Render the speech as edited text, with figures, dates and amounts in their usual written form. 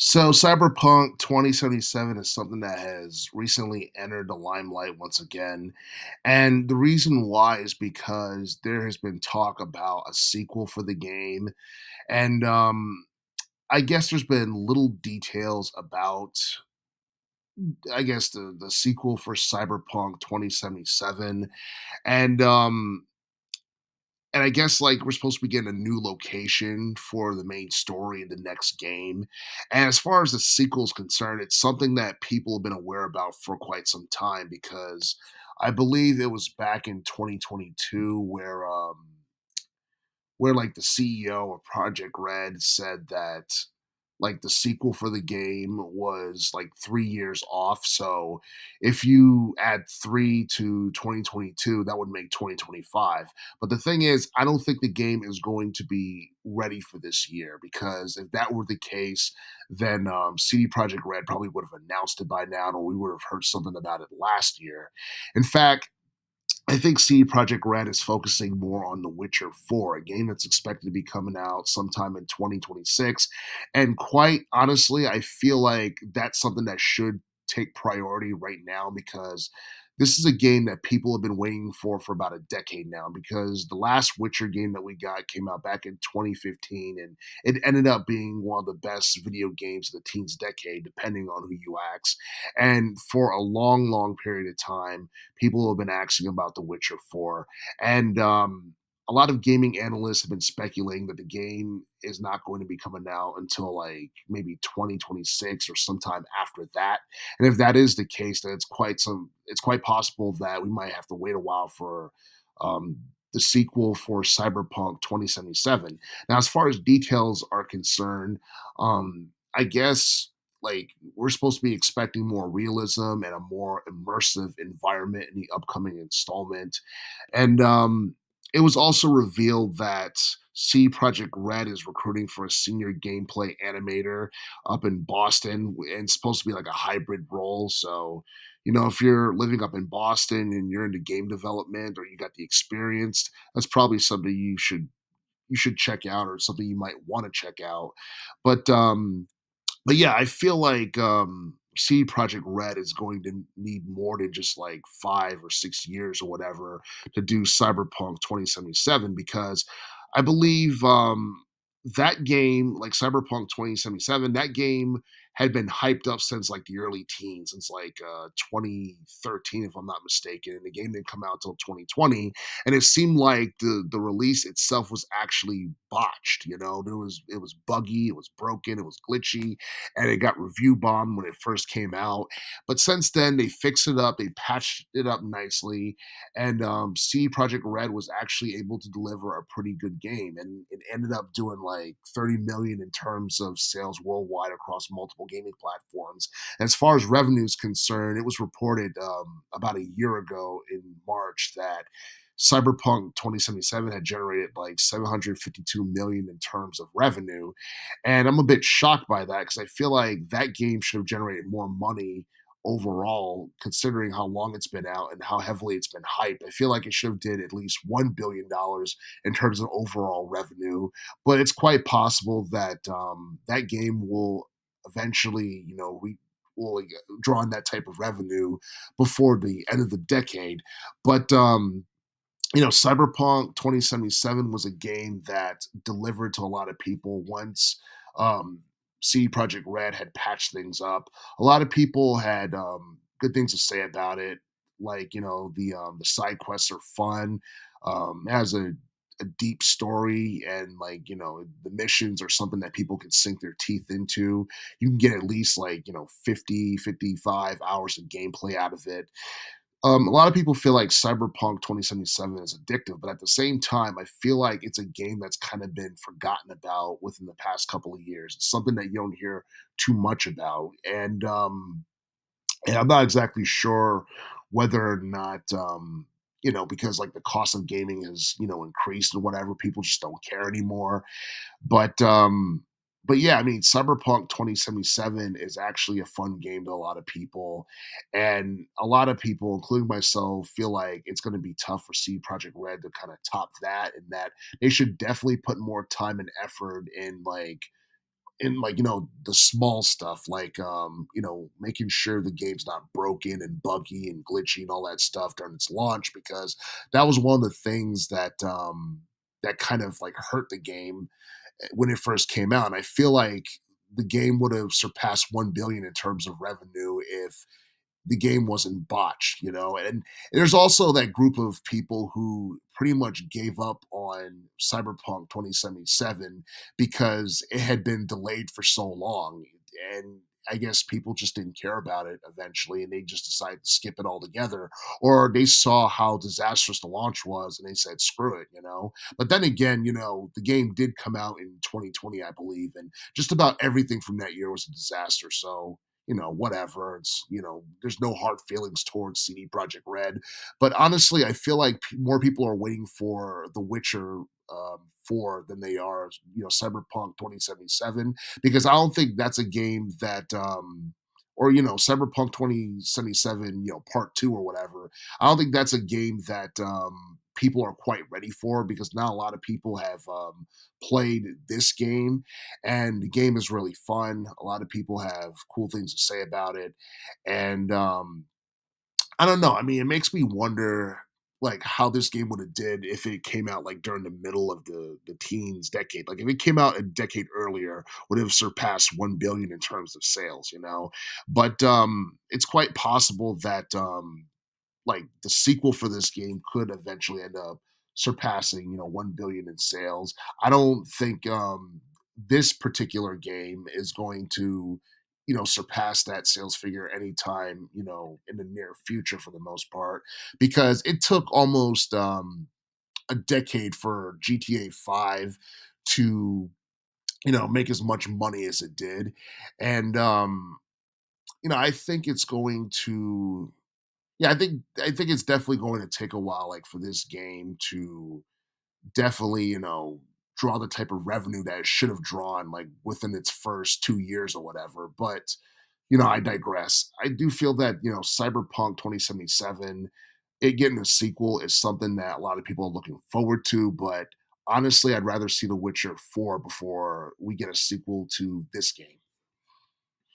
So, Cyberpunk 2077 is something that has recently entered the limelight once again. And the reason why is because there has been talk about a sequel for the game. And I guess there's been little details about, I guess, the sequel for Cyberpunk 2077. And and I guess like we're supposed to be getting a new location for the main story in the next game. And as far as the sequel is concerned, it's something that people have been aware about for quite some time because I believe it was back in 2022 where like the CEO of Project Red said that like the sequel for the game was like 3 years off. So if you add three to 2022, that would make 2025. But the thing is, I don't think the game is going to be ready for this year because if that were the case, then CD Projekt Red probably would have announced it by now, or we would have heard something about it last year. In fact, I think CD Projekt Red is focusing more on The Witcher 4, a game that's expected to be coming out sometime in 2026. And quite honestly, I feel like that's something that should take priority right now because this is a game that people have been waiting for about a decade now because the last Witcher game that we got came out back in 2015 and it ended up being one of the best video games of the teens decade depending on who you ask. And for a long period of time people have been asking about The Witcher 4. And a lot of gaming analysts have been speculating that the game is not going to be coming out until like maybe 2026 or sometime after that. And if that is the case, then it's quite possible that we might have to wait a while for um, the sequel for Cyberpunk 2077. Now, as far as details are concerned, I guess like we're supposed to be expecting more realism and a more immersive environment in the upcoming installment. And it was also revealed that C Project Red is recruiting for a senior gameplay animator up in Boston, and it's supposed to be like a hybrid role. So, if you're living up in Boston and you're into game development or you got the experience, that's probably something you should check out or something you might want to check out. But but yeah, I feel like CD Project Red is going to need more than just like 5 or 6 years or whatever to do Cyberpunk 2077 because I believe that game, like Cyberpunk 2077, that game had been hyped up since like the early teens, since like 2013, if I'm not mistaken. And the game didn't come out until 2020. And it seemed like the release itself was actually botched. It was buggy, it was broken, it was glitchy, and it got review bombed when it first came out. But since then, they fixed it up, they patched it up nicely, and C Project Red was actually able to deliver a pretty good game, and it ended up doing like 30 million in terms of sales worldwide across multiple gaming platforms. As far as revenue is concerned, it was reported about a year ago in March that Cyberpunk 2077 had generated like 752 million in terms of revenue, and I'm a bit shocked by that because I feel like that game should have generated more money overall, considering how long it's been out and how heavily it's been hyped. I feel like it should have did at least $1 billion in terms of overall revenue, but it's quite possible that that game will eventually, will draw in that type of revenue before the end of the decade. But Cyberpunk 2077 was a game that delivered to a lot of people once um, CD Projekt Red had patched things up. A lot of people had good things to say about it, like the side quests are fun. It has a deep story, and like the missions are something that people can sink their teeth into. You can get at least like 50, 55 hours of gameplay out of it. A lot of people feel like Cyberpunk 2077 is addictive, but at the same time, I feel like it's a game that's kind of been forgotten about within the past couple of years. It's something that you don't hear too much about, and I'm not exactly sure whether or not because like the cost of gaming has increased and whatever, people just don't care anymore. But but yeah, I mean, Cyberpunk 2077 is actually a fun game to a lot of people, and a lot of people, including myself, feel like it's going to be tough for C Project Red to kind of top that, and that they should definitely put more time and effort in like and like the small stuff like making sure the game's not broken and buggy and glitchy and all that stuff during its launch, because that was one of the things that kind of like hurt the game when it first came out. And I feel like the game would have surpassed 1 billion in terms of revenue if the game wasn't botched, And there's also that group of people who pretty much gave up on Cyberpunk 2077 because it had been delayed for so long. And I guess people just didn't care about it eventually, and they just decided to skip it altogether. Or they saw how disastrous the launch was and they said, screw it. But then again, the game did come out in 2020, I believe, and just about everything from that year was a disaster. So whatever. There's no hard feelings towards CD Project Red, but honestly, I feel like more people are waiting for The Witcher 4 than they are, Cyberpunk 2077, because I don't think that's a game that, or Cyberpunk 2077, Part Two or whatever. I don't think that's a game that people are quite ready for, because not a lot of people have played this game, and the game is really fun. A lot of people have cool things to say about it, and I don't know. I mean, it makes me wonder like how this game would have did if it came out like during the middle of the teens decade. Like if it came out a decade earlier, would it have surpassed 1 billion in terms of sales. But it's quite possible that like the sequel for this game could eventually end up surpassing 1 billion in sales. I don't think this particular game is going to surpass that sales figure anytime in the near future, for the most part, because it took almost a decade for GTA 5 to make as much money as it did. And I think it's going to, yeah, I think it's definitely going to take a while, like for this game to definitely, draw the type of revenue that it should have drawn, like within its first 2 years or whatever. But I digress. I do feel that Cyberpunk 2077, it getting a sequel is something that a lot of people are looking forward to. But honestly, I'd rather see The Witcher 4 before we get a sequel to this game.